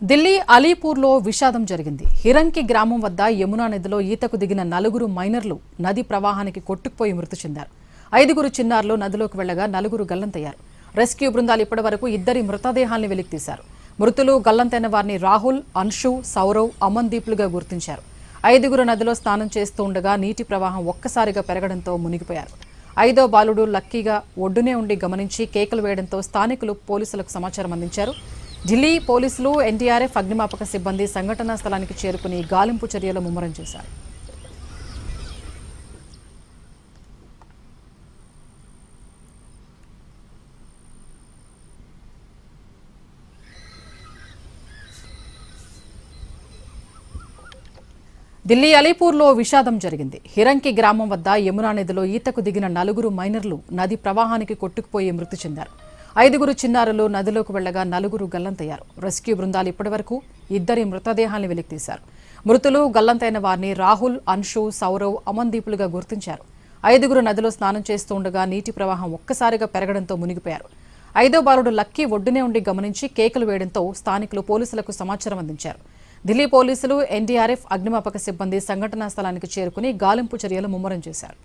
ఢిల్లీ అలీపూర్లో విషాదం జరిగింది. హిరంకి గ్రామం వద్ద యమునా నదిలో ఈతకు దిగిన 4 మైనర్లు నది ప్రవాహానికి కొట్టుకుపోయి మృతి చెందారు. 5 చిన్నారులు నదిలోకి వెళ్లగా 4 గల్లంతయ్యారు. రెస్క్యూ బృందాలు ఇప్పటివరకు 2 మృతదేహాల్ని వెలికితీశారు. మృతులు గల్లంతైన వారిని రాహుల్, అన్షు, సౌరవ్, అమన్దీప్లుగా గుర్తించారు. 5 నదిలో స్నానం చేస్తూ ఉండగా నీటి ప్రవాహం ఒక్కసారిగా పెరగడంతో మునిగిపోయారు. 5వ బాలుడు లక్కీగా ఒడ్డునే ఉండి గమనించి కేకలు వేయడంతో స్థానికులు పోలీసులకు సమాచారం అందించారు. ఢిల్లీ పోలీసులు, ఎన్డీఆర్ఎఫ్, అగ్నిమాపక సిబ్బంది సంఘటనా స్థలానికి చేరుకుని గాలింపు చర్యలు ముమ్మరం చేశారు. ఢిల్లీ అలీపూర్లో విషాదం జరిగింది. హిరంకి గ్రామం వద్ద యమునా నదిలో ఈతకు దిగిన 4 మైనర్లు నది ప్రవాహానికి కొట్టుకుపోయి మృతి చెందారు. 5 చిన్నారులు నదిలోకి వెళ్లగా 4 గల్లంతయ్యారు. రెస్క్యూ బృందాలు ఇప్పటివరకు 2 మృతదేహాల్ని వెలికితీశారు. మృతులు గల్లంతైన వారిని రాహుల్, అన్షు, సౌరవ్, అమన్దీప్లుగా గుర్తించారు. 5 నదిలో స్నానం చేస్తూ ఉండగా నీటి ప్రవాహం ఒక్కసారిగా పెరగడంతో మునిగిపోయారు. 5వ బాలుడు లక్కీ ఒడ్డునే ఉండి గమనించి కేకలు వేయడంతో స్థానికులు పోలీసులకు సమాచారం అందించారు. ఢిల్లీ పోలీసులు, ఎన్డీఆర్ఎఫ్, అగ్నిమాపక సిబ్బంది సంఘటనా స్థలానికి చేరుకుని గాలింపు చర్యలు ముమ్మరం చేశారు.